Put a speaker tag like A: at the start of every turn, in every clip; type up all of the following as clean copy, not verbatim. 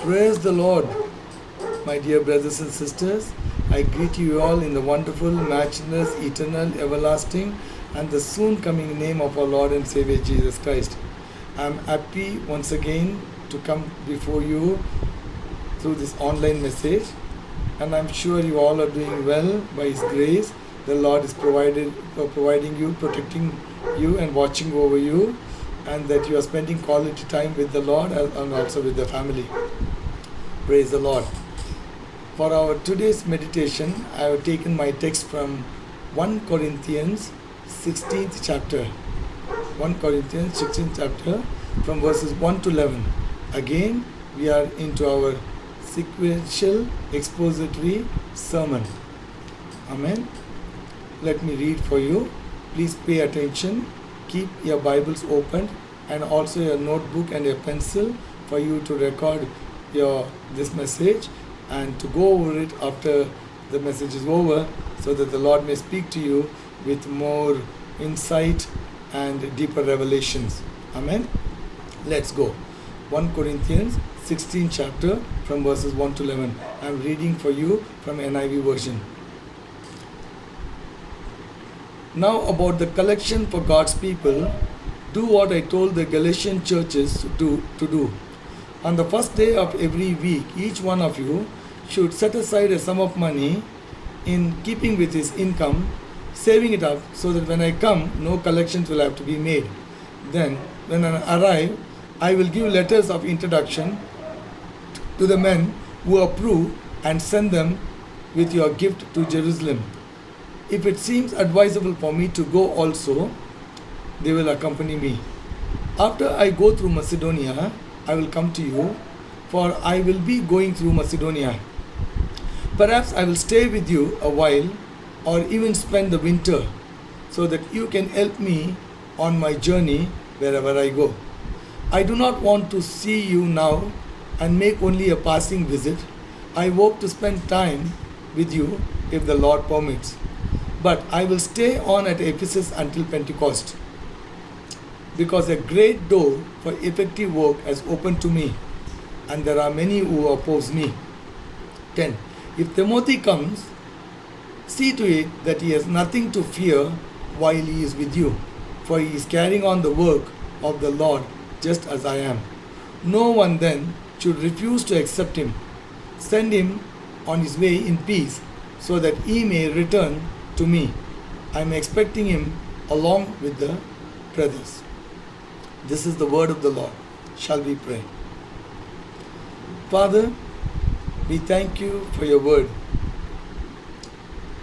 A: Praise the Lord, my dear brothers and sisters. I greet you all in the wonderful, matchless, eternal, everlasting, and the soon coming name of our Lord and Savior Jesus Christ. I am happy once again to come before you through this online message, and I'm sure you all are doing well by His grace. The Lord is providing you, protecting you, and watching over you, and that you are spending quality time with the Lord and also with the family. Praise the Lord. For our today's meditation, I have taken my text from 1 Corinthians 16th chapter. 1 Corinthians 16th chapter from verses 1 to 11. Again, we are into our sequential expository sermon. Amen. Let me read for you. Please pay attention. Keep your Bibles open and also your notebook and your pencil for you to record this message and to go over it after the message is over, so that the Lord may speak to you with more insight and deeper revelations. Amen. Let's go. 1 Corinthians 16 chapter from verses 1 to 11. I am reading for you from NIV version. Now about the collection for God's people, do what I told the Galatian churches to do. On the first day of every week, each one of you should set aside a sum of money in keeping with his income, saving it up so that when I come, no collections will have to be made. Then, when I arrive, I will give letters of introduction to the men who approve and send them with your gift to Jerusalem. If it seems advisable for me to go also, they will accompany me. After I go through Macedonia, I will come to you, for I will be going through Macedonia. Perhaps I will stay with you a while, or even spend the winter, so that you can help me on my journey wherever I go. I do not want to see you now and make only a passing visit. I hope to spend time with you if the Lord permits. But I will stay on at Ephesus until Pentecost, because a great door for effective work has opened to me, and there are many who oppose me. 10. If Timothy comes, see to it that he has nothing to fear while he is with you, for he is carrying on the work of the Lord just as I am. No one then should refuse to accept him. Send him on his way in peace, so that he may return to me. I am expecting him along with the brothers. This is the word of the Lord. Shall we pray? Father, we thank you for your word.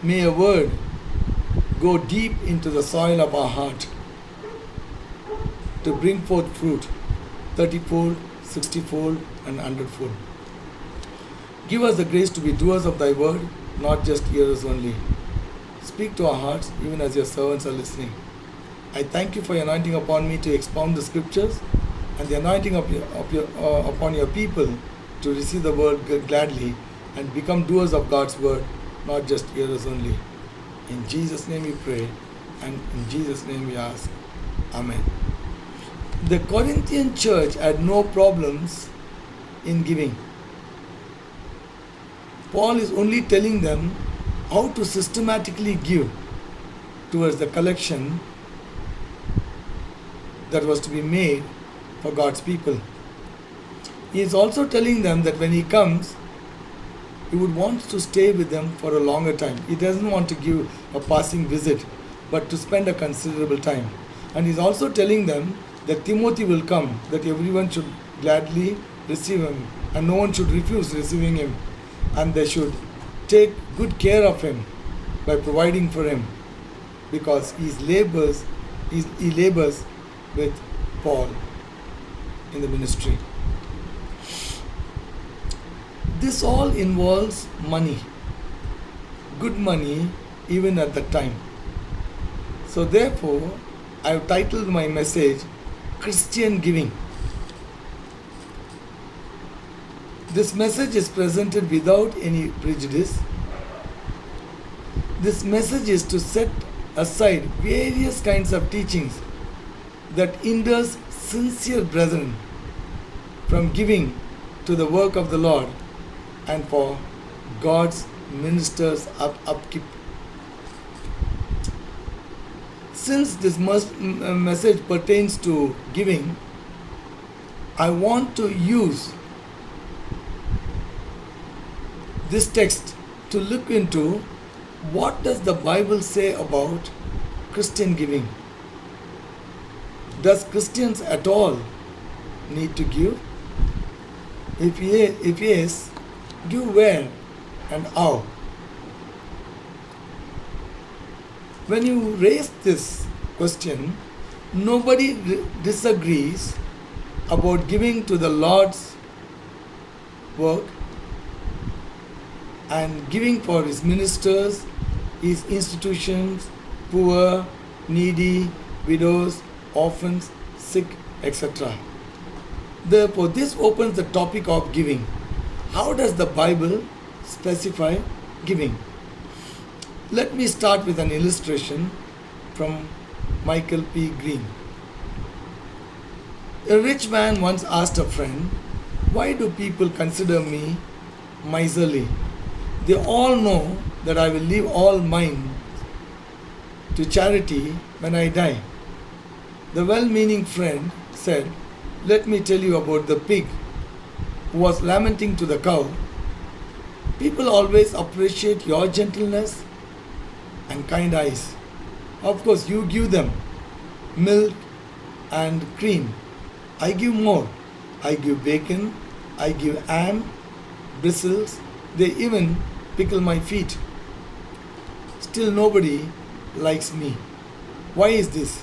A: May your word go deep into the soil of our heart to bring forth fruit 30-fold, 60-fold, and 100-fold. Give us the grace to be doers of thy word, not just hearers only. Speak to our hearts even as your servants are listening. I thank you for your anointing upon me to expound the scriptures, and the anointing upon your people to receive the word gladly and become doers of God's word, not just hearers only. In Jesus' name we pray, and in Jesus' name we ask. Amen. The Corinthian church had no problems in giving. Paul is only telling them how to systematically give towards the collection that was to be made for God's people. He is also telling them that when he comes, he would want to stay with them for a longer time. He doesn't want to give a passing visit, but to spend a considerable time. And he's also telling them that Timothy will come, that everyone should gladly receive him, and no one should refuse receiving him, and they should take good care of him by providing for him, because he labors with Paul in the ministry. This all involves money, good money even at that time. So therefore, I have titled my message Christian Giving. This message is presented without any prejudice. This message is to set aside various kinds of teachings that hinders sincere brethren from giving to the work of the Lord and for God's ministers' upkeep. Since this message pertains to giving, I want to use this text to look into what does the Bible say about Christian giving. Does Christians at all need to give? If yes, give where and how? When you raise this question, nobody disagrees about giving to the Lord's work and giving for His ministers, His institutions, poor, needy, widows, orphans, sick, etc. Therefore, this opens the topic of giving. How does the Bible specify giving? Let me start with an illustration from Michael P. Green. A rich man once asked a friend, "Why do people consider me miserly? They all know that I will leave all mine to charity when I die." The well-meaning friend said, "Let me tell you about the pig who was lamenting to the cow. People always appreciate your gentleness and kind eyes. Of course, you give them milk and cream. I give more. I give bacon, I give ham, bristles, they even pickle my feet. Still nobody likes me. Why is this?"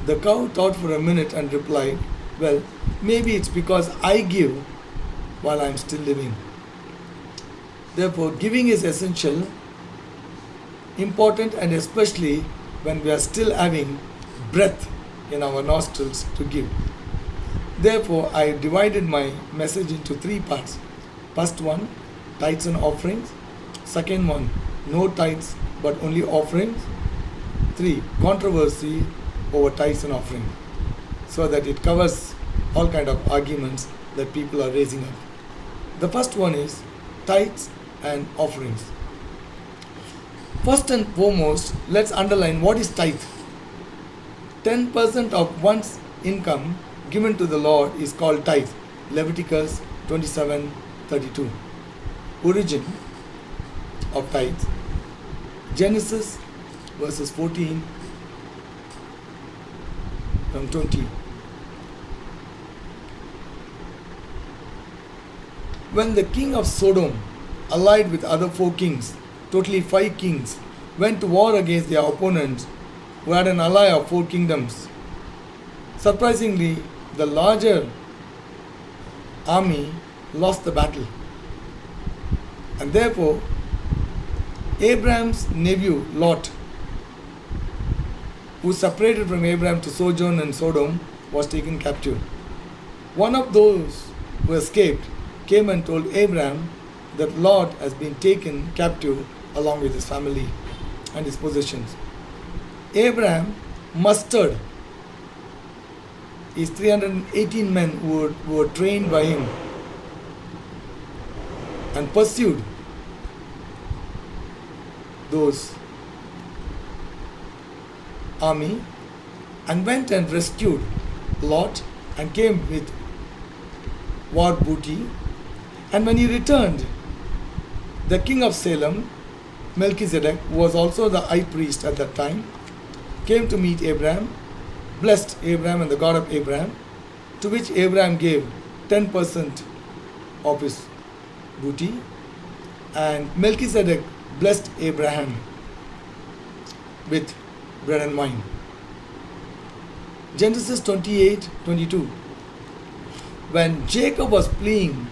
A: The cow thought for a minute and replied, "Well, maybe it's because I give while I'm still living." Therefore, giving is essential, important, and especially when we are still having breath in our nostrils to give. Therefore, I divided my message into 3 parts. First one, tithes and offerings. Second one, no tithes but only offerings. 3, controversy over tithes and offering, so that it covers all kind of arguments that people are raising up. The first one is tithes and offerings. First and foremost, let's underline what is tithe. 10% of one's income given to the Lord is called tithe. Leviticus 27:32. Origin of tithe. Genesis verses 14 from 20. When the king of Sodom, allied with other 4 kings, totally 5 kings, went to war against their opponents, who had an ally of 4 kingdoms, surprisingly, the larger army lost the battle. And therefore, Abraham's nephew Lot, who separated from Abraham to sojourn in Sodom, was taken captive. One of those who escaped came and told Abraham that Lot has been taken captive along with his family and his possessions. Abraham mustered his 318 men who were trained by him and pursued those army and went and rescued Lot and came with war booty. And when he returned, the king of Salem, Melchizedek, who was also the high priest at that time, came to meet Abraham, blessed Abraham and the God of Abraham, to which Abraham gave 10% of his booty, and Melchizedek blessed Abraham with bread and wine. Genesis 28:22. When Jacob was fleeing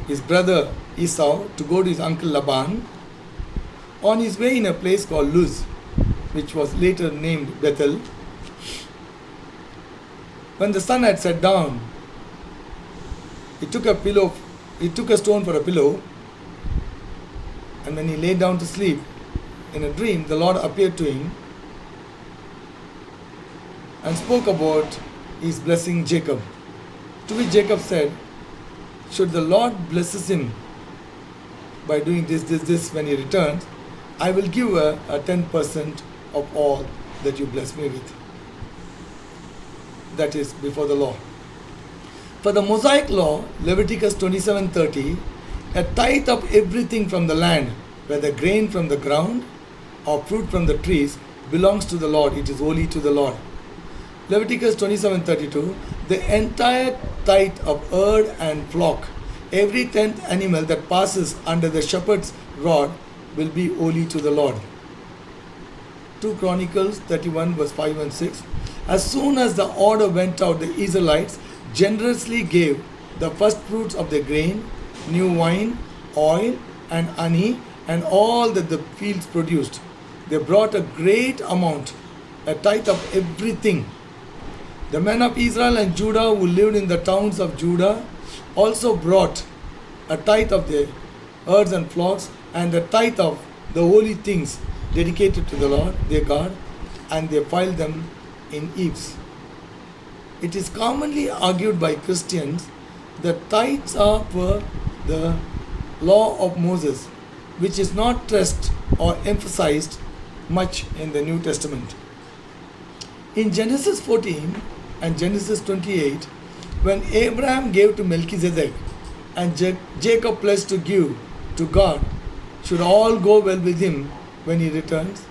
A: his brother Esau to go to his uncle Laban, on his way in a place called Luz, which was later named Bethel, when the sun had set down, he took a stone for a pillow, and when he lay down to sleep, in a dream the Lord appeared to him and spoke about his blessing Jacob, To which Jacob said, should the Lord blesses him by doing this when he returns, I will give a 10% of all that you bless me with. That is before the law. For the Mosaic law, Leviticus 27:30, a tithe of everything from the land, whether grain from the ground or fruit from the trees, belongs to the Lord. It is holy to the Lord. Leviticus 27:32, the entire tithe of herd and flock, every 10th animal that passes under the shepherd's rod, will be holy to the Lord. 2 Chronicles 31 verse 5 and 6. As soon as the order went out, the Israelites generously gave the first fruits of their grain, new wine, oil, and honey, and all that the fields produced. They brought a great amount, a tithe of everything. The men of Israel and Judah who lived in the towns of Judah also brought a tithe of their herds and flocks, and a tithe of the holy things dedicated to the Lord their God, and they filed them in heaps. It is commonly argued by Christians that tithes are per the law of Moses, which is not stressed or emphasized much in the New Testament. In Genesis 14 and Genesis 28, when Abraham gave to Melchizedek and Jacob pledged to give to God, should all go well with him when he returns?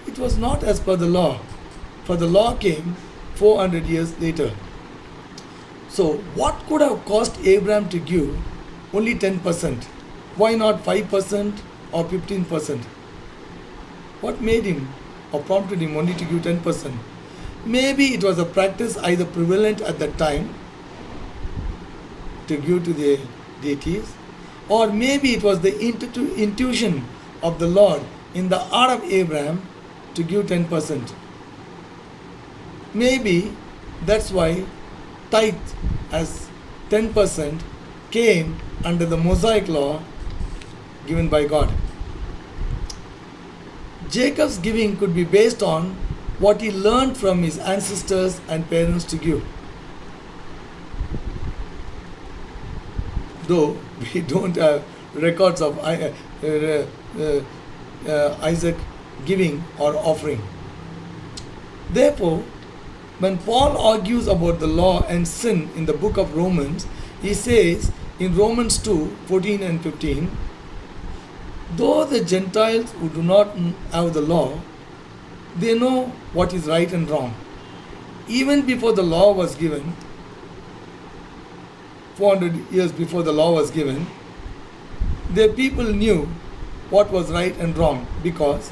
A: It was not as per the law, for the law came 400 years later. So, what could have cost Abraham to give only 10%? Why not 5% or 15%? What made him or prompted him only to give 10%? Maybe it was a practice either prevalent at that time to give to the deities, or maybe it was the intuition of the Lord in the heart of Abraham to give 10%. Maybe that's why tithe as 10% came under the Mosaic law given by God. Jacob's giving could be based on what he learned from his ancestors and parents to give. Though we don't have records of Isaac giving or offering. Therefore, when Paul argues about the law and sin in the book of Romans, he says in Romans 2:14 and 15, though the Gentiles who do not have the law, they know what is right and wrong. Even before the law was given, 400 years before the law was given, their people knew what was right and wrong because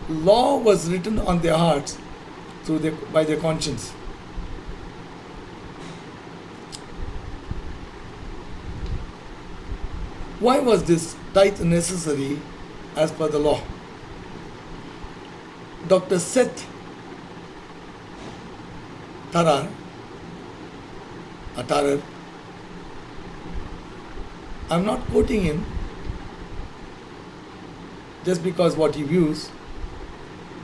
A: law was written on their hearts by their conscience. Why was this tithe necessary as per the law? Dr. Seth Tarar, I'm not quoting him just because what he views.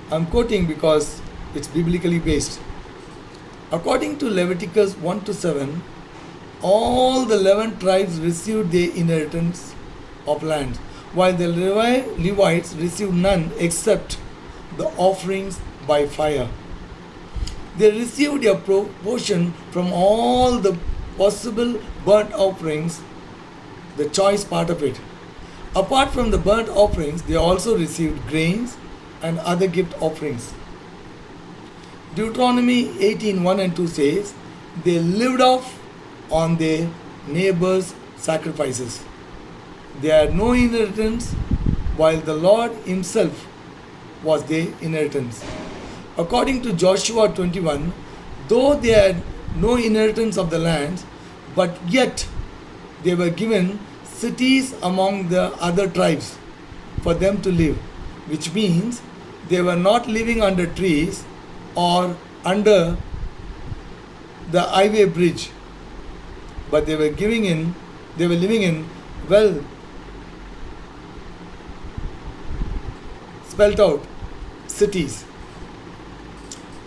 A: I'm quoting because it's biblically based. According to Leviticus 1 to 7, all the 11 tribes received their inheritance of land, while the Levites received none except the offerings by fire. They received a proportion from all the possible burnt offerings, the choice part of it. Apart from the burnt offerings, they also received grains and other gift offerings. Deuteronomy 18:1 and 2 says, they lived off on their neighbors' sacrifices. They had no inheritance, while the Lord Himself was their inheritance. According to Joshua 21, though they had no inheritance of the land, but yet they were given cities among the other tribes for them to live, which means they were not living under trees or under the highway bridge, but they were living in well spelt out cities.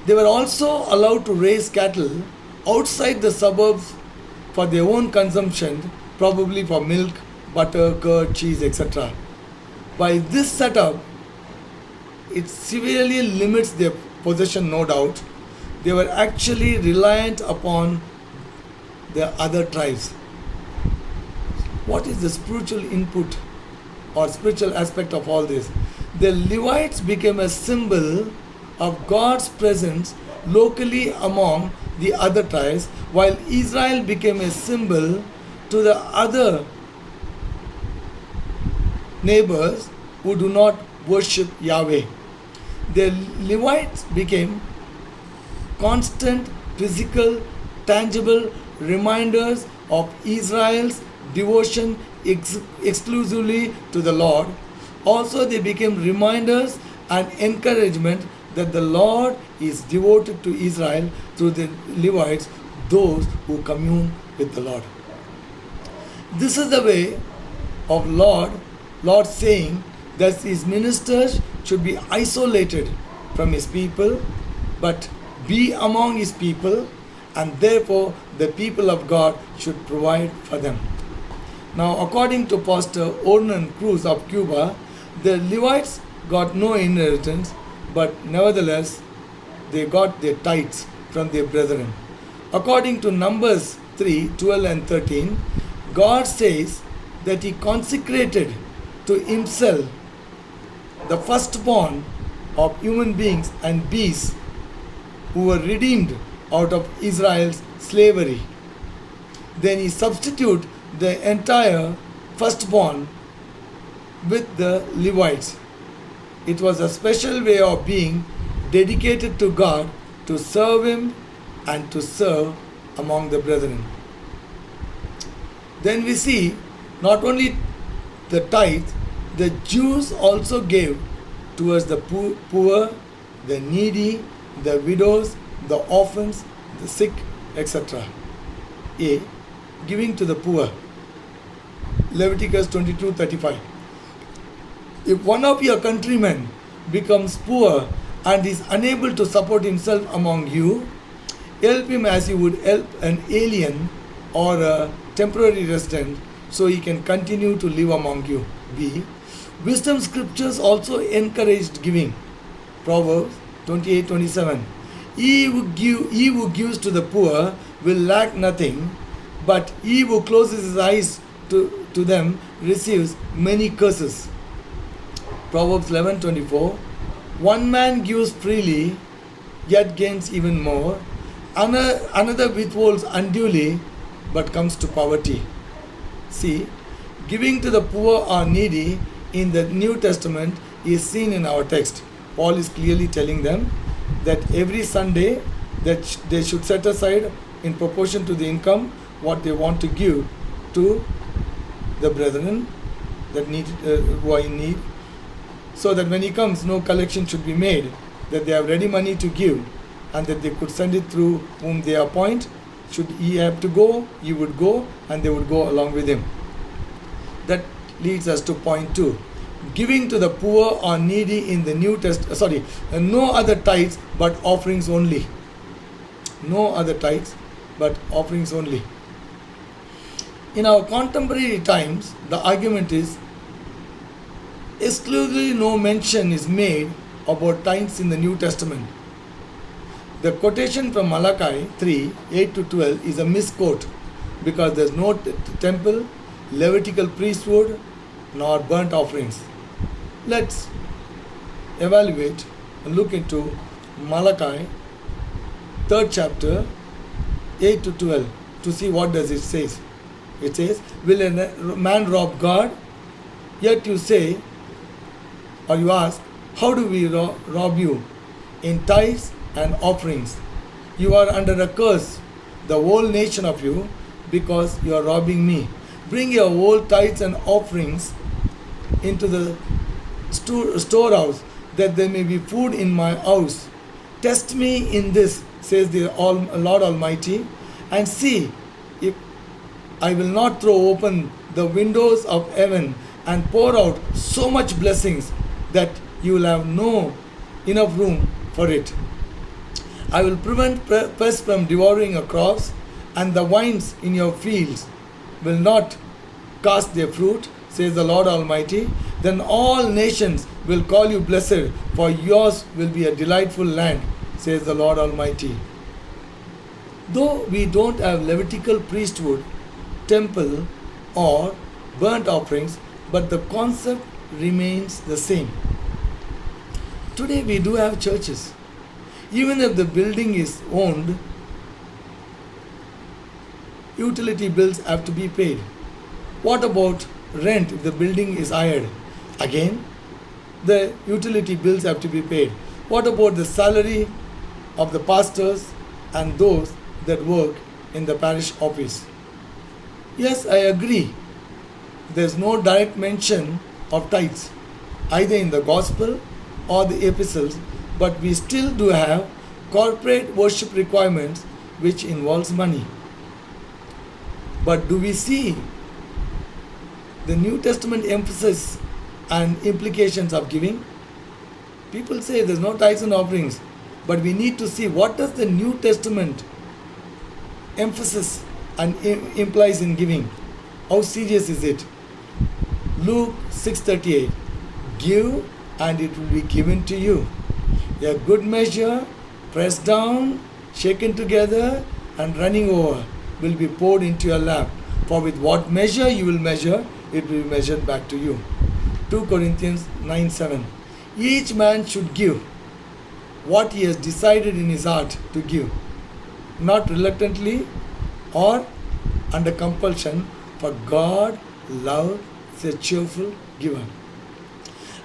A: They were also allowed to raise cattle outside the suburbs for their own consumption, probably for milk, butter, curd, cheese, etc. By this setup, it severely limits their possession, no doubt. They were actually reliant upon the other tribes. What is the spiritual input or spiritual aspect of all this? The Levites became a symbol of God's presence locally among the other tribes, while Israel became a symbol to the other neighbors who do not worship Yahweh. The Levites became constant, physical, tangible reminders of Israel's devotion exclusively to the Lord. Also, they became reminders and encouragement that the Lord is devoted to Israel through the Levites, those who commune with the Lord. This is the way of Lord saying that his ministers should be isolated from his people, but be among his people, and therefore the people of God should provide for them. Now, according to Pastor Ornan Cruz of Cuba, the Levites got no inheritance, but nevertheless they got their tithes from their brethren. According to Numbers 3:12 and 13, God says that he consecrated to himself the firstborn of human beings and beasts who were redeemed out of Israel's slavery. Then he substituted the entire firstborn with the Levites. It was a special way of being dedicated to God, to serve him and to serve among the brethren. Then we see not only the tithe, the Jews also gave towards the poor, the needy, the widows, the orphans, the sick, etc. A. Giving to the poor. Leviticus 22:35. If one of your countrymen becomes poor and is unable to support himself among you, help him as you would help an alien or a temporary resident, so he can continue to live among you. B. Wisdom scriptures also encouraged giving. Proverbs 28:27. He who gives to the poor will lack nothing, but he who closes his eyes to them receives many curses. Proverbs 11:24. One man gives freely, yet gains even more. Another withholds unduly, but comes to poverty. See, giving to the poor or needy in the New Testament is seen in our text. Paul is clearly telling them that every Sunday that they should set aside in proportion to the income what they want to give to the brethren that need who are in need, so that when he comes, no collection should be made, that they have ready money to give, and that they could send it through whom they appoint. Should he have to go, he would go, and they would go along with him. That leads us to point 2. Giving to the poor or needy in the New Testament, no other tithes but offerings only. No other tithes but offerings only. In our contemporary times, the argument is exclusively no mention is made about tithes in the New Testament. The quotation from Malachi 3:8-12 is a misquote, because there is no temple, Levitical priesthood, nor burnt offerings. Let's evaluate and look into Malachi 3rd chapter 8-12 to see what does it say. It says, will a man rob God? Yet you say, or you ask, how do we rob you? In tithes and offerings. You are under a curse, the whole nation of you, because you are robbing me. Bring your whole tithes and offerings into the storehouse, that there may be food in my house. Test me in this, says the Lord Almighty, and see if I will not throw open the windows of heaven and pour out so much blessings that you will have no enough room for it. I will prevent pests from devouring your crops, and the vines in your fields will not cast their fruit, says the Lord Almighty, then all nations will call you blessed, for yours will be a delightful land, says the Lord Almighty. Though we don't have Levitical priesthood, temple, or burnt offerings, but the concept remains the same. Today we do have churches. Even if the building is owned, utility bills have to be paid. What about rent if the building is hired? Again, the utility bills have to be paid. What about the salary of the pastors and those that work in the parish office? Yes, I agree. There's no direct mention of tithes, either in the gospel or the epistles, but we still do have corporate worship requirements which involves money. But do we see the New Testament emphasis and implications of giving? People say there's no tithes and offerings, but we need to see what does the New Testament emphasis and implies in giving. How serious is it? Luke 6:38, give and it will be given to you. A good measure, pressed down, shaken together, and running over will be poured into your lap. For with what measure you will measure, it will be measured back to you. 2 Corinthians 9:7. Each man should give what he has decided in his heart to give, not reluctantly or under compulsion, for God loves a cheerful giver.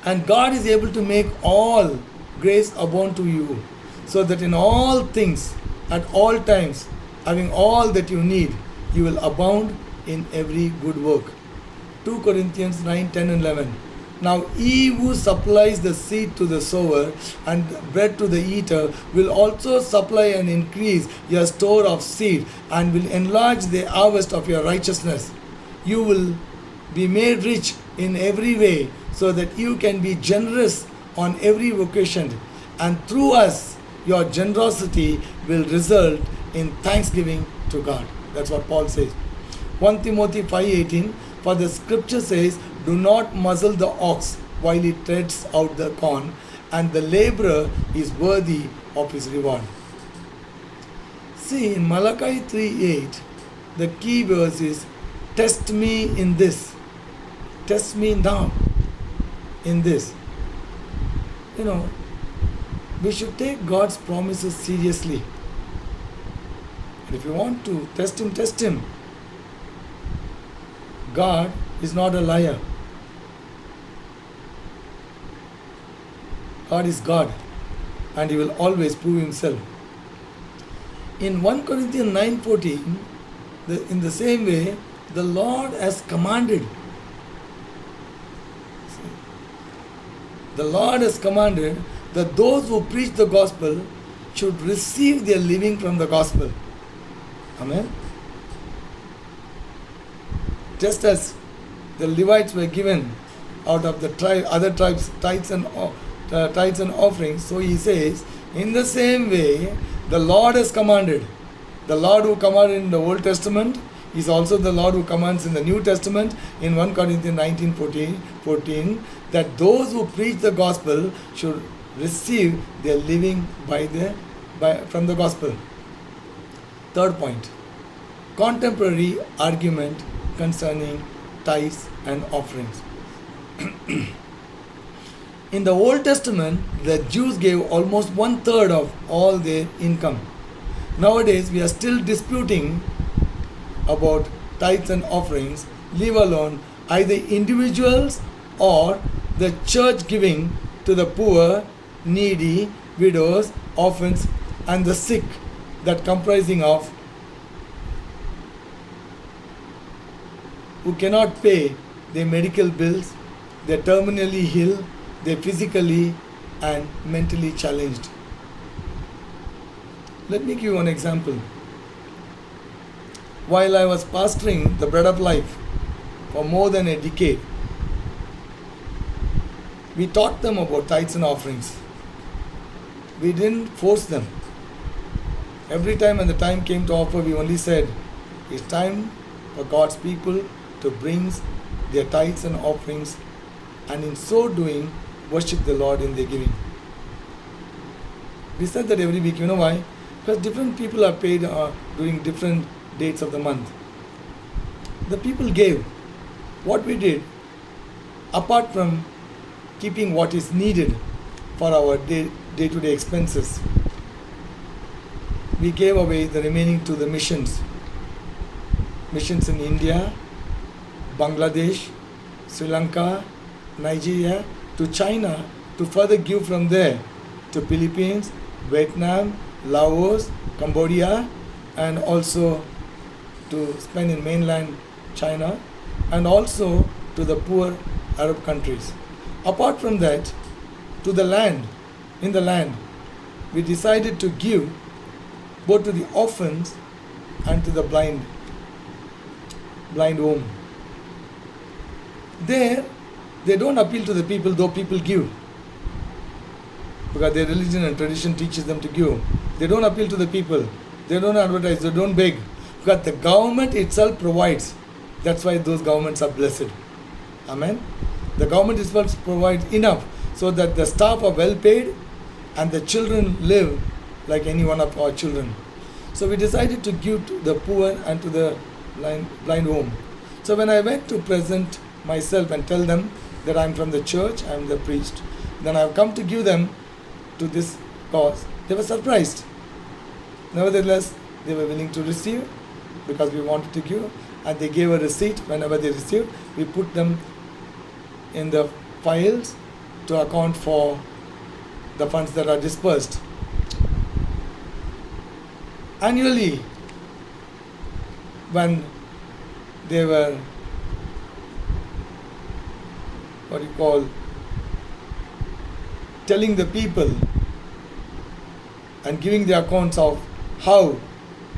A: And God is able to make all grace abound to you, so that in all things, at all times, having all that you need, you will abound in every good work. 2 Corinthians 9:10 and 11. Now he who supplies the seed to the sower and bread to the eater will also supply and increase your store of seed and will enlarge the harvest of your righteousness. You will be made rich in every way so that you can be generous on every occasion, and through us your generosity will result in thanksgiving to God. That's what Paul says. 1 Timothy 5:18, for the scripture says, do not muzzle the ox while he treads out the corn, and the laborer is worthy of his reward. See, in Malachi 3:8, the key verse is, test me in this. Test me now in this. You know, we should take God's promises seriously. And if you want to test Him, test Him. God is not a liar. God is God, and He will always prove Himself. In 1 Corinthians 9:14, in the same way, the Lord has commanded. The Lord has commanded that those who preach the gospel should receive their living from the gospel. Amen. Just as the Levites were given out of the other tribes tithes and offerings, so he says, in the same way, the Lord has commanded. The Lord who commanded in the Old Testament is also the Lord who commands in the New Testament in 1 Corinthians 19:14, that those who preach the gospel should receive their living from the gospel. Third point, contemporary argument concerning tithes and offerings. In the Old Testament, the Jews gave almost 1/3 of all their income. Nowadays, we are still disputing about tithes and offerings, leave alone either individuals or the church giving to the poor, needy, widows, orphans, and the sick, that comprising of who cannot pay their medical bills, they're terminally ill, they're physically and mentally challenged. Let me give you an example. While I was pastoring the Bread of Life for more than a decade, we taught them about tithes and offerings. We didn't force them. Every time when the time came to offer, we only said, It's time for God's people to bring their tithes and offerings, and in so doing, worship the Lord in their giving. We said that every week. You know why? Because different people are paid during different dates of the month. The people gave. What we did, apart from keeping what is needed for our day-to-day expenses, we gave away the remaining to the missions. Missions in India, Bangladesh, Sri Lanka, Nigeria, to China, to further give from there to Philippines, Vietnam, Laos, Cambodia, and also to spend in mainland China, and also to the poor Arab countries. Apart from that, to the land, in the land, we decided to give both to the orphans and to the blind home. There, they don't appeal to the people, though people give, because their religion and tradition teaches them to give. They don't appeal to the people. They don't advertise. They don't beg, because the government itself provides. That's why those governments are blessed. Amen. The government itself provides enough so that the staff are well paid and the children live like any one of our children. So we decided to give to the poor and to the blind home. So when I went to present myself and tell them that I'm from the church, I'm the priest, then I've come to give them to this cause, they were surprised. Nevertheless, they were willing to receive because we wanted to give, and they gave a receipt whenever they received. We put them in the files to account for the funds that are dispersed. Annually, when they were telling the people and giving the accounts of how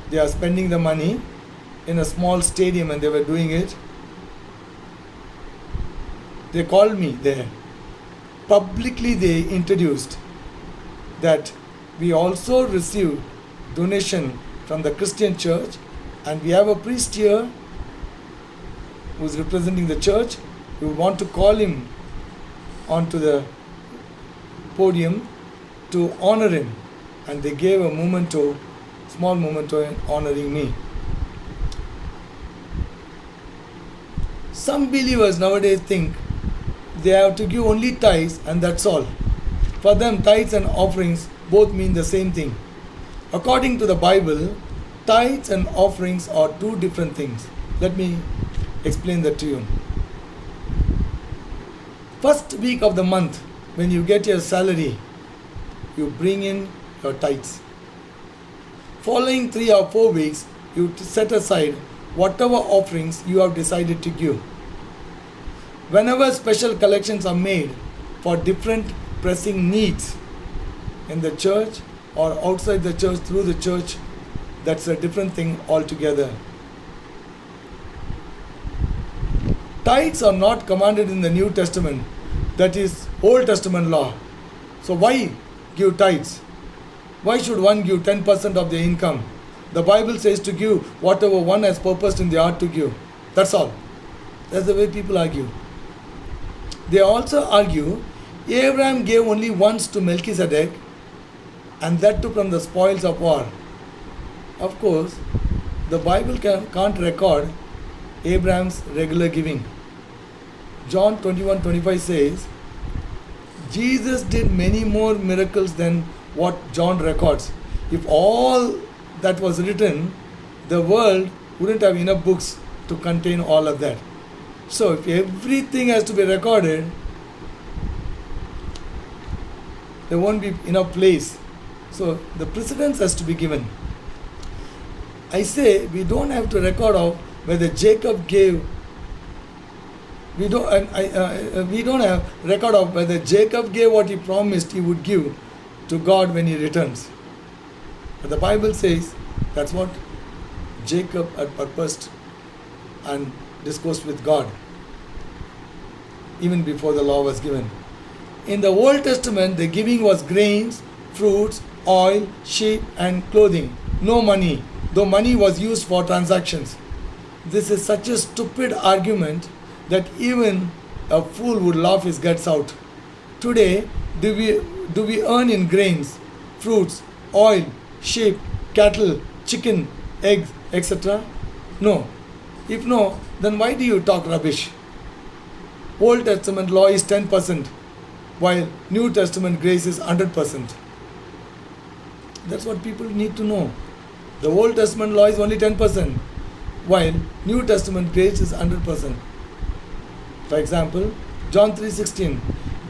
A: they are spending the money in a small stadium, and they were doing it, they called me there. Publicly they introduced that we also received donation from the Christian church, and we have a priest here who is representing the church. We want to call him onto the podium to honor him, and they gave a memento, small memento, honoring me. Some believers nowadays think they have to give only tithes and that's all. For them, tithes and offerings both mean the same thing. According to the Bible, tithes and offerings are two different things. Let me explain that to you. First week of the month, when you get your salary, you bring in your tithes. Following 3 or 4 weeks, you set aside whatever offerings you have decided to give. Whenever special collections are made for different pressing needs in the church or outside the church, through the church, that's a different thing altogether. Tithes are not commanded in the New Testament, that is Old Testament law. So why give tithes? Why should one give 10% of their income? The Bible says to give whatever one has purposed in the heart to give. That's all. That's the way people argue. They also argue Abraham gave only once to Melchizedek, and that too from the spoils of war. Of course, the Bible can't record Abraham's regular giving. John 21:25 says, Jesus did many more miracles than what John records. If all that was written, the world wouldn't have enough books to contain all of that. So if everything has to be recorded, there won't be enough place. So the precedence has to be given. I say we don't have to record of whether Jacob gave. We don't have record of whether Jacob gave what he promised he would give to God when he returns. But the Bible says that's what Jacob had purposed and discussed with God even before the law was given. In the Old Testament, the giving was grains, fruits, oil, sheep and clothing. No money. though money was used for transactions. This is such a stupid argument that even a fool would laugh his guts out. Today, do we earn in grains, fruits, oil, sheep, cattle, chicken, eggs, etc.? No. If no, then why do you talk rubbish? Old Testament law is 10%, while New Testament grace is 100%. That's what people need to know. The Old Testament law is only 10%, while New Testament grace is 100%. For example, John 3:16,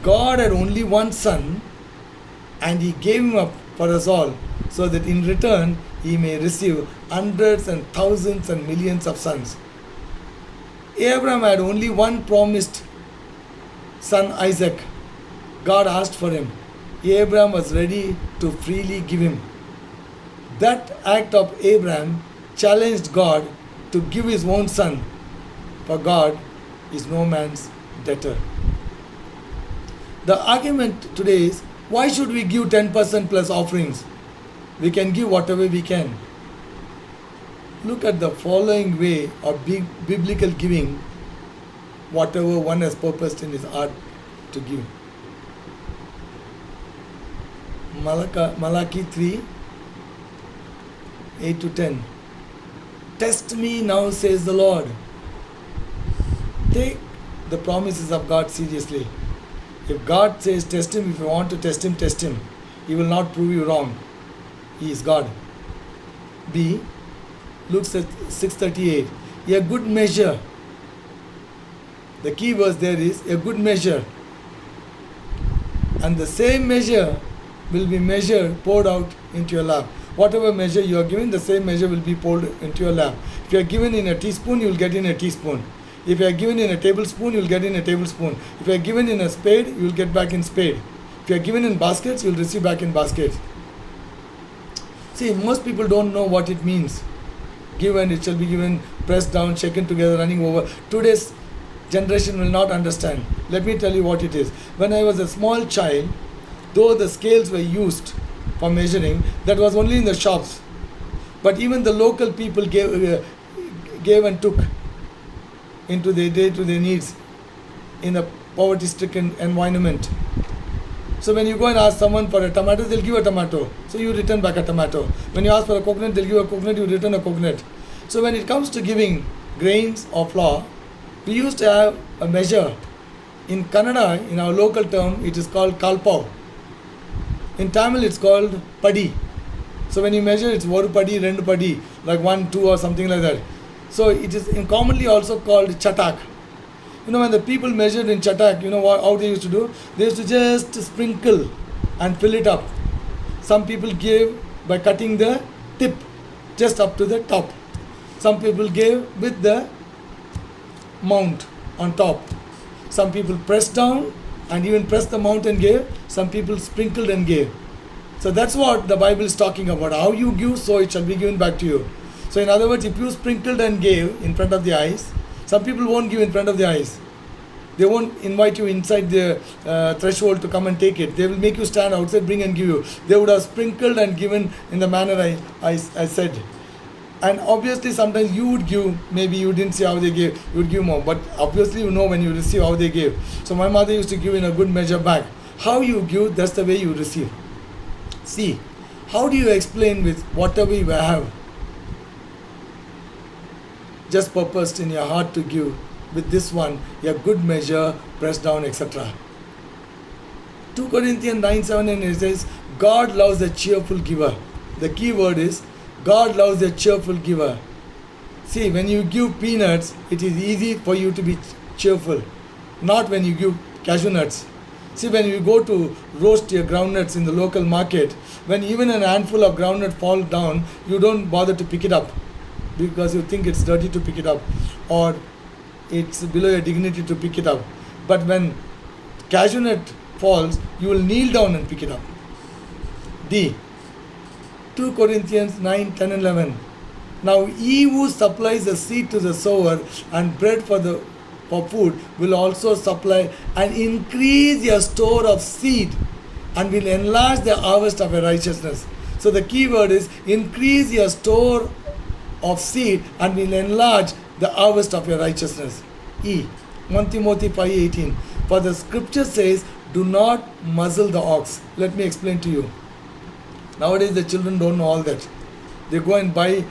A: God had only one son and he gave him up for us all so that in return he may receive hundreds and thousands and millions of sons. Abraham had only one promised son, Isaac. God asked for him. Abraham was ready to freely give him. That act of Abraham challenged God to give his own son, for God is no man's debtor. The argument today is, why should we give 10% plus offerings? We can give whatever we can. Look at the following way of biblical giving, whatever one has purposed in his heart to give. Malachi 3, 8 to 10. Test me now, says the Lord. Take the promises of God seriously. If God says test him, if you want to test him, test him. He will not prove you wrong. He is God. B. Luke 6:38. A good measure. The key verse there is a good measure. And the same measure will be poured out into your lap. Whatever measure you are given, the same measure will be poured into your lap. If you are given in a teaspoon, you will get in a teaspoon. If you are given in a tablespoon, you will get in a tablespoon. If you are given in a spade, you will get back in spade. If you are given in baskets, you will receive back in baskets. See, most people don't know what it means. Given, it shall be given, pressed down, shaken together, running over. Today's generation will not understand. Let me tell you what it is. When I was a small child, though the scales were used for measuring, that was only in the shops. But even the local people gave and took into their day-to-day needs in a poverty-stricken environment. So when you go and ask someone for a tomato, they'll give a tomato. So you return back a tomato. When you ask for a coconut, they'll give a coconut, you return a coconut. So when it comes to giving grains or flour, we used to have a measure. In Kannada, in our local term, it is called kalpav. In Tamil, it's called padi. So when you measure, it's one padi, rendu padi, like 1, 2 or something like that. So it is commonly also called chatak. You know, when the people measured in chatak, you know how they used to do? They used to just sprinkle and fill it up. Some people gave by cutting the tip just up to the top. Some people gave with the mount on top. Some people pressed down and even pressed the mount and gave. Some people sprinkled and gave. So that's what the Bible is talking about. How you give, so it shall be given back to you. So in other words, if you sprinkled and gave in front of the eyes, some people won't give in front of the eyes. They won't invite you inside the threshold to come and take it. They will make you stand outside, bring and give you. They would have sprinkled and given in the manner I said. And obviously sometimes you would give, maybe you didn't see how they gave, you would give more. But obviously you know when you receive how they gave. So my mother used to give in a good measure back. How you give, that's the way you receive. See, how do you explain with whatever you have? Just purposed in your heart to give with this one, a good measure, pressed down, etc. 2 Corinthians 9:7 and it says, God loves a cheerful giver. The key word is, God loves a cheerful giver. See, when you give peanuts, it is easy for you to be cheerful. Not when you give cashew nuts. See, when you go to roast your groundnuts in the local market, when even an handful of groundnut falls down, you don't bother to pick it up because you think it's dirty to pick it up or it's below your dignity to pick it up. But when cashew nut falls, you will kneel down and pick it up. D. 2 Corinthians 9:10 and 11. Now he who supplies the seed to the sower and bread for food will also supply and increase your store of seed and will enlarge the harvest of your righteousness. So the key word is increase your store of seed and will enlarge the harvest of your righteousness. E. 1 Timothy 5:18. For the scripture says, do not muzzle the ox. Let me explain to you. Nowadays the children don't know all that. They go and buy,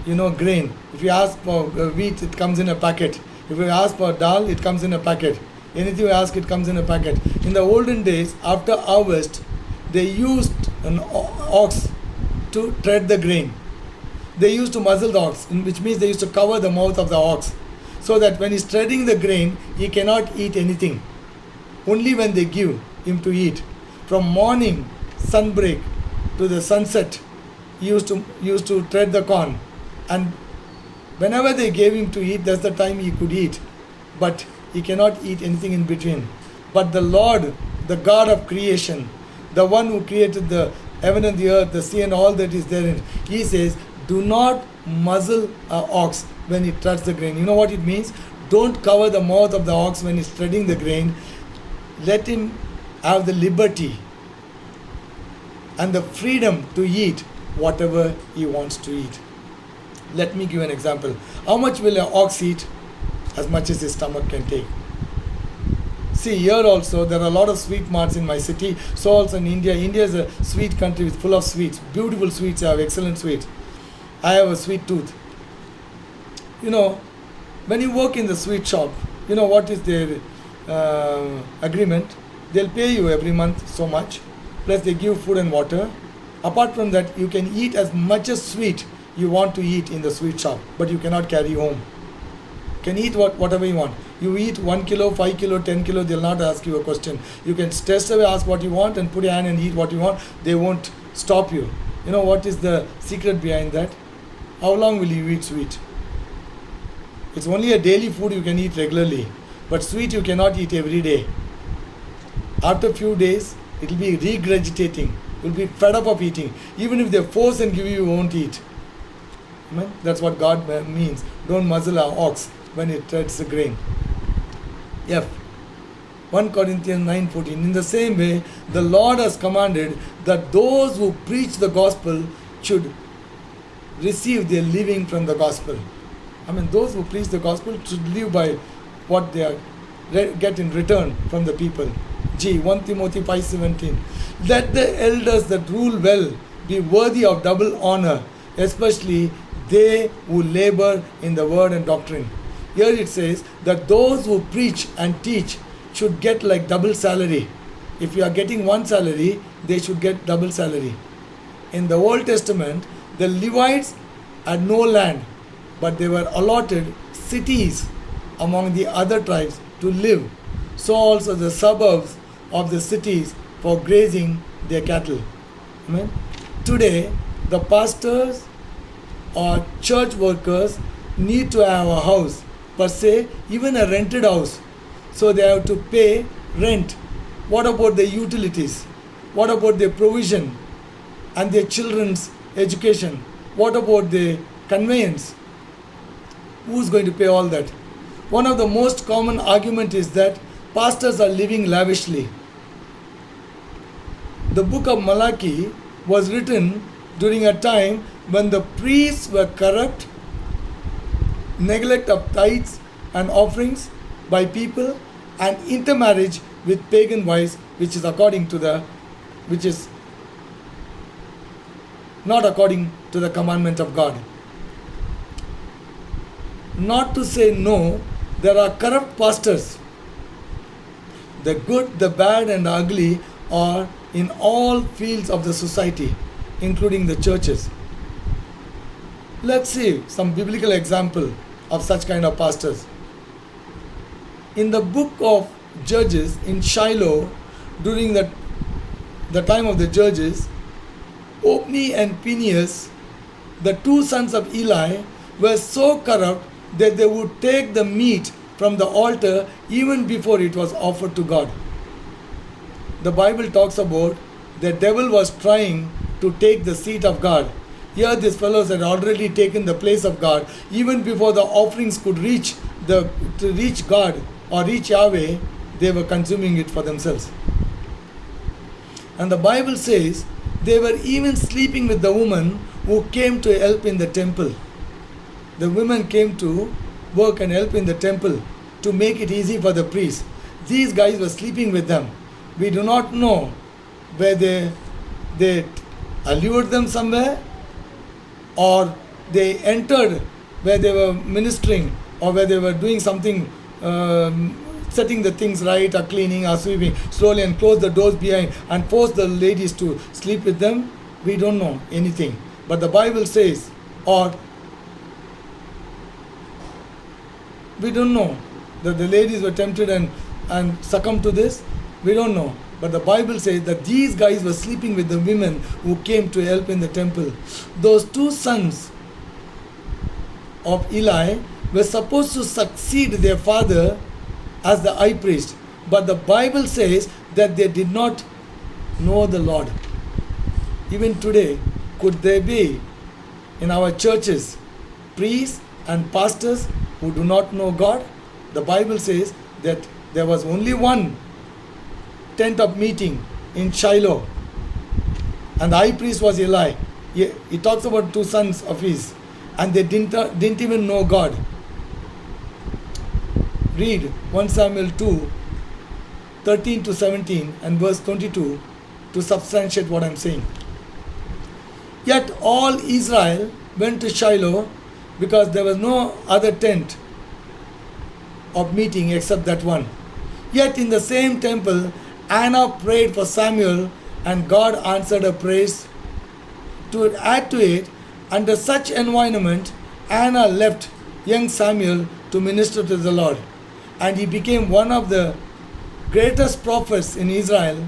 A: grain. If you ask for wheat, it comes in a packet. If you ask for dal, it comes in a packet. Anything you ask, it comes in a packet. In the olden days, after harvest, they used an ox to tread the grain. They used to muzzle the ox, which means they used to cover the mouth of the ox, so that when he's treading the grain, he cannot eat anything. Only when they give him to eat. From morning sunbreak to the sunset, he used to tread the corn, and whenever they gave him to eat, that's the time he could eat, but he cannot eat anything in between. But the Lord, the God of creation, the one who created the heaven and the earth, the sea and all that is therein, he says, do not muzzle an ox when it treads the grain. You know what it means? Don't cover the mouth of the ox when he's treading the grain. Let him have the liberty and the freedom to eat whatever he wants to eat. Let me give an example. How much will an ox eat? As much as his stomach can take. See, here also there are a lot of sweet marts in my city. So also in India. India is a sweet country with full of sweets. Beautiful sweets. I have excellent sweets. I have a sweet tooth. When you work in the sweet shop, what is their agreement? They'll pay you every month so much, plus they give food and water. Apart from that, you can eat as much as sweet you want to eat in the sweet shop, but you cannot carry home. You can eat whatever you want. You eat 1 kilo, 5 kilo, 10 kilo, they'll not ask you a question. You can straight away ask what you want and put your hand and eat what you want. They won't stop you. You know what is the secret behind that? How long will you eat sweet? It's only a daily food you can eat regularly, but sweet you cannot eat every day. After a few days, it will be regurgitating. You will be fed up of eating. Even if they force and give you won't eat. Amen? That's what God means. Don't muzzle an ox when it treads the grain. F. 1 Corinthians 9:14. In the same way, the Lord has commanded that those who preach the gospel should receive their living from the gospel. Those who preach the gospel should live by what they are get in return from the people. G. 1 Timothy 5:17. Let the elders that rule well be worthy of double honor, especially they who labor in the word and doctrine. Here it says that those who preach and teach should get like double salary. If you are getting one salary, they should get double salary. In the Old Testament, the Levites had no land, but they were allotted cities among the other tribes to live. So also the suburbs of the cities for grazing their cattle. Amen. Today, the pastors or church workers need to have a house, per se, even a rented house. So they have to pay rent. What about the utilities? What about their provision and their children's education? What about the conveyance? Who's going to pay all that? One of the most common argument is that pastors are living lavishly. The book of Malachi was written during a time when the priests were corrupt, neglect of tithes and offerings by people, and intermarriage with pagan wives, which is not according to the commandment of God. Not to say no, there are corrupt pastors. The good, the bad, and the ugly are in all fields of the society, including the churches. Let's see some biblical example of such kind of pastors. In the book of Judges in Shiloh, during the time of the judges, Ophni and Phinehas, the two sons of Eli, were so corrupt that they would take the meat from the altar even before it was offered to God. The Bible talks about the devil was trying to take the seat of God. Here these fellows had already taken the place of God. Even before the offerings could reach God or reach Yahweh, they were consuming it for themselves. And the Bible says they were even sleeping with the woman who came to help in the temple. the women came to work and help in the temple to make it easy for the priests. These guys were sleeping with them. We do not know whether they allured them somewhere or they entered where they were ministering or where they were doing something, setting the things right or cleaning or sweeping slowly and close the doors behind and force the ladies to sleep with them. We don't know anything. But the Bible says, or we don't know that the ladies were tempted and succumbed to this. We don't know. But the Bible says that these guys were sleeping with the women who came to help in the temple. Those two sons of Eli were supposed to succeed their father as the high priest. But the Bible says that they did not know the Lord. Even today, could there be in our churches priests and pastors who do not know God? The Bible says that there was only one tent of meeting in Shiloh, and the high priest was Eli. He talks about two sons of his, and they didn't even know God. Read 1 Samuel 2, 13 to 17 and verse 22 to substantiate what I'm saying. Yet all Israel went to Shiloh because there was no other tent of meeting except that one. Yet in the same temple, Anna prayed for Samuel, and God answered her praise. To add to it, under such environment, Anna left young Samuel to minister to the Lord, and he became one of the greatest prophets in Israel,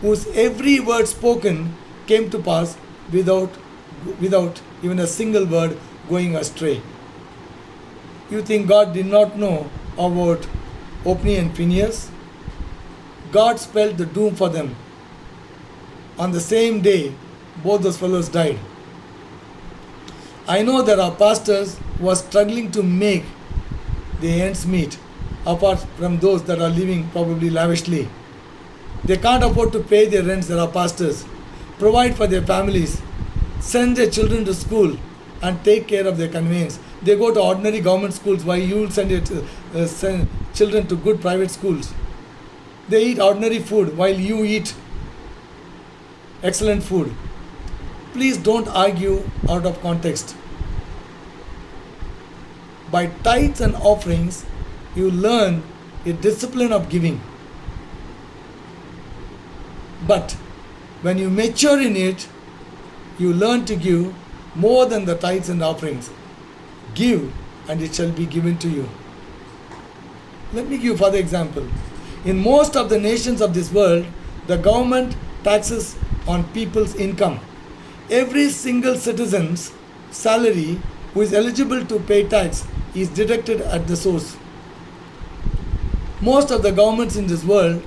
A: whose every word spoken came to pass without even a single word going astray. You think God did not know about Ophni and Phinehas? God spelled the doom for them. On the same day, both those fellows died. I know that our pastors were struggling to make the ends meet, apart from those that are living probably lavishly. They can't afford to pay their rents, there are pastors, provide for their families, send their children to school, and take care of their conveyance. They go to ordinary government schools while you will send your send children to good private schools. They eat ordinary food while you eat excellent food. Please don't argue out of context. By tithes and offerings, you learn a discipline of giving. But when you mature in it, you learn to give more than the tithes and offerings. Give, and it shall be given to you. Let me give you further example. In most of the nations of this world, the government taxes on people's income. Every single citizen's salary who is eligible to pay tax is deducted at the source. Most of the governments in this world,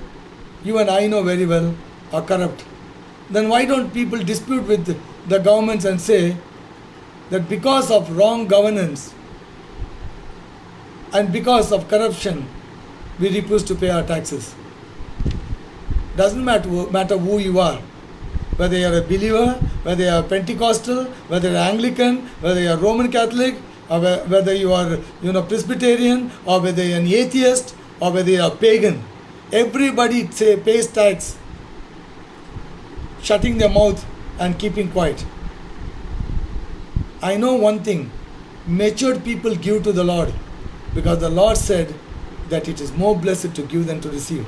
A: you and I know very well, are corrupt. Then why don't people dispute with the governments and say that because of wrong governance and because of corruption, we refuse to pay our taxes? Doesn't matter who you are, whether you are a believer, whether you are Pentecostal, whether you are Anglican, whether you are Roman Catholic, or whether you are Presbyterian, or whether you are an atheist, or whether you are pagan. Everybody pays tax, shutting their mouth and keeping quiet. I know one thing, matured people give to the Lord, because the Lord said that it is more blessed to give than to receive.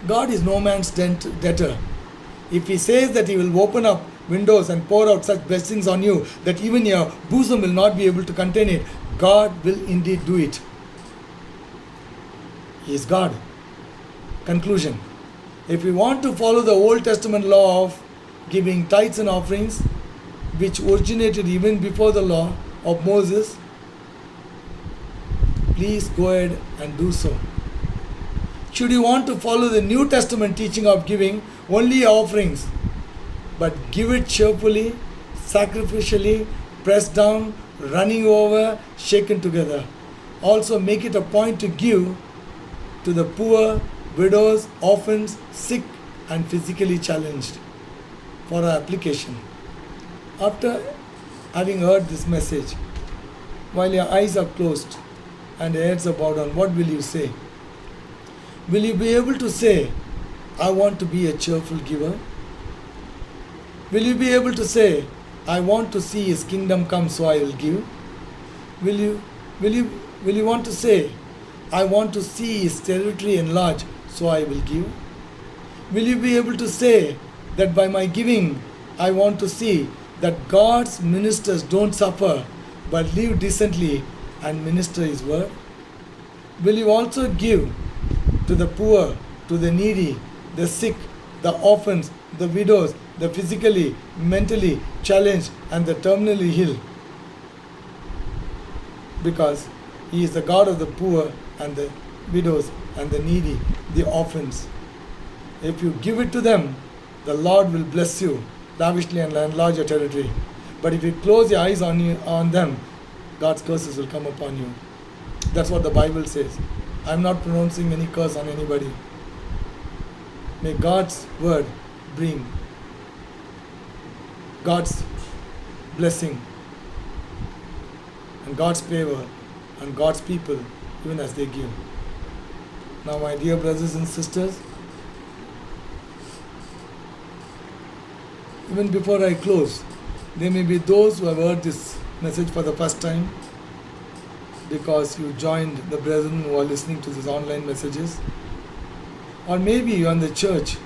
A: God is no man's debtor. If He says that He will open up windows and pour out such blessings on you that even your bosom will not be able to contain it, God will indeed do it. He is God. Conclusion. If we want to follow the Old Testament law of giving tithes and offerings, which originated even before the law of Moses, please go ahead and do so. Should you want to follow the New Testament teaching of giving only offerings, but give it cheerfully, sacrificially, pressed down, running over, shaken together. Also make it a point to give to the poor, widows, orphans, sick and physically challenged for our application. After having heard this message, while your eyes are closed and your heads are bowed down, what will you say? Will you be able to say, I want to be a cheerful giver? Will you be able to say, I want to see His kingdom come, so I will give? Will you want to say, I want to see His territory enlarge, so I will give? Will you be able to say that by my giving, I want to see that God's ministers don't suffer but live decently and minister His word? Will you also give to the poor, to the needy, the sick, the orphans, the widows, the physically, mentally challenged, and the terminally ill? Because He is the God of the poor and the widows and the needy, the orphans. If you give it to them, the Lord will bless you lavishly and enlarge your territory. But if you close your eyes on them, God's curses will come upon you. That's what the Bible says. I'm not pronouncing any curse on anybody. May God's word bring God's blessing and God's favor and God's people even as they give. Now, my dear brothers and sisters, even before I close, there may be those who have heard this message for the first time because you joined the brethren who are listening to these online messages. Or maybe you are in the church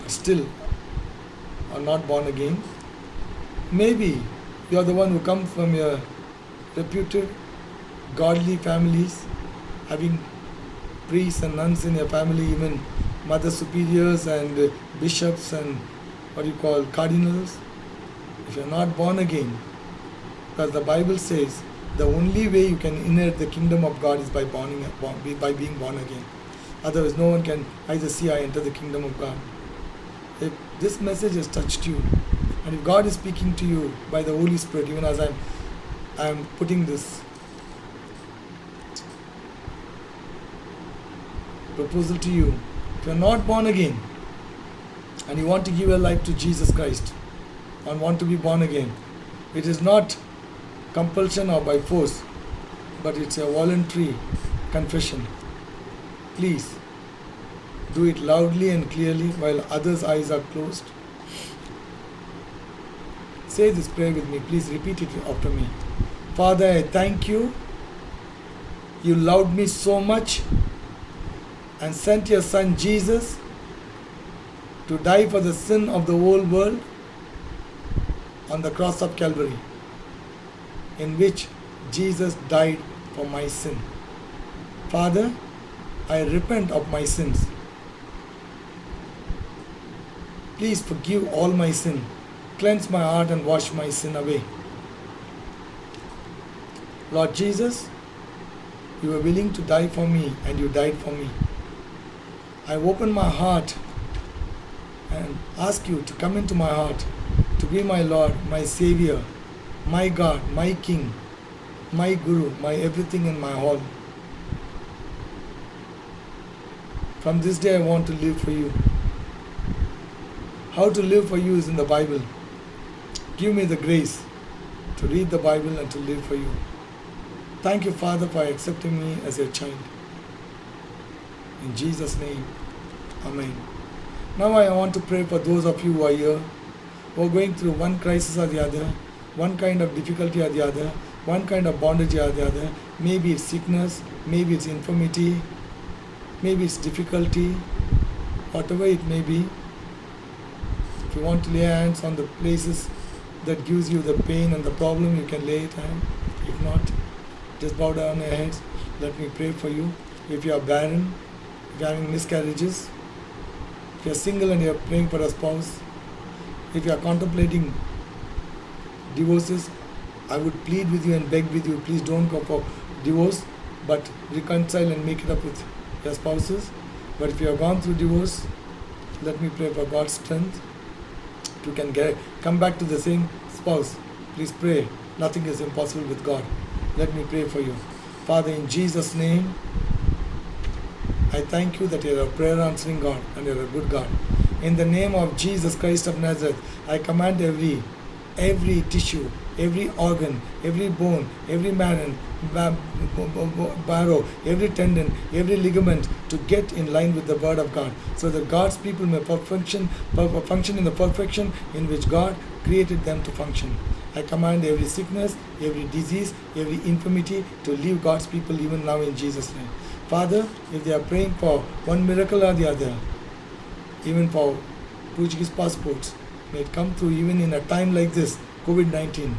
A: but still are not born again. Maybe you are the one who comes from your reputed godly families, having priests and nuns in your family, even mother superiors and bishops and what you call cardinals. If you are not born again, because the Bible says the only way you can inherit the kingdom of God is by being born again. Otherwise, no one can either see or enter the kingdom of God. If this message has touched you, and if God is speaking to you by the Holy Spirit, even as I'm putting this proposal to you, if you are not born again and you want to give your life to Jesus Christ and want to be born again, it is not compulsion or by force, but it's a voluntary confession. Please do it loudly and clearly while others' eyes are closed. Say this prayer with me. Please repeat it after me. Father, I thank you. You loved me so much and sent your Son Jesus to die for the sin of the whole world on the cross of Calvary, in which Jesus died for my sin. Father, I repent of my sins. Please forgive all my sin. Cleanse my heart and wash my sin away. Lord Jesus, you were willing to die for me and you died for me. I open my heart and ask you to come into my heart, to be my Lord, my Savior, my God, my King, my Guru, my everything and my all. From this day I want to live for you. How to live for you is in the Bible. Give me the grace to read the Bible and to live for you. Thank you, Father, for accepting me as your child. In Jesus' name, Amen. Now I want to pray for those of you who are here, who are going through one crisis or the other, one kind of difficulty or the other, one kind of bondage or the other. Maybe it's sickness, maybe it's infirmity, maybe it's difficulty, whatever it may be. If you want to lay hands on the places that gives you the pain and the problem, you can lay it hand. If not, just bow down your heads. Let me pray for you. If you are barren, if you are having miscarriages, if you are single and you are praying for a spouse, if you are contemplating divorces, I would plead with you and beg with you, please don't go for divorce, but reconcile and make it up with your spouses. But if you have gone through divorce, let me pray for God's strength. You can come back to the same spouse. Please pray. Nothing is impossible with God. Let me pray for you. Father, in Jesus' name, I thank you that you are a prayer answering God and you are a good God. In the name of Jesus Christ of Nazareth, I command every tissue, every organ, every bone, every marrow, every tendon, every ligament to get in line with the word of God, so that God's people may function in the perfection in which God created them to function. I command every sickness, every disease, every infirmity to leave God's people even now in Jesus' name. Father, if they are praying for one miracle or the other, even for Portuguese passports, may it come through even in a time like this, COVID-19,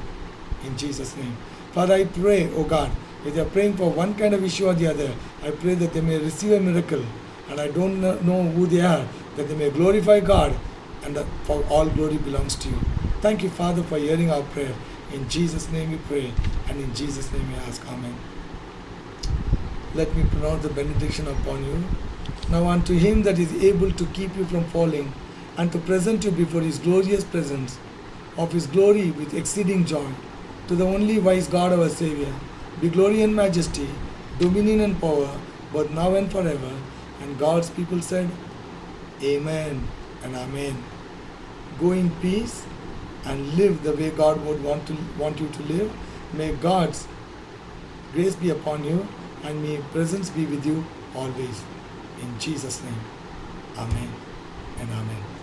A: in Jesus' name. Father, I pray, oh God, if they are praying for one kind of issue or the other, I pray that they may receive a miracle, and I don't know who they are, that they may glorify God, and that for all glory belongs to you. Thank you, Father, for hearing our prayer. In Jesus' name we pray, and in Jesus' name we ask. Amen. Let me pronounce the benediction upon you. Now unto him that is able to keep you from falling, and to present you before his glorious presence of his glory with exceeding joy, to the only wise God our Saviour, be glory and majesty, dominion and power, both now and forever. And God's people said, Amen and Amen. Go in peace and live the way God would want you to live. May God's grace be upon you, and may His presence be with you always. In Jesus' name, Amen and Amen.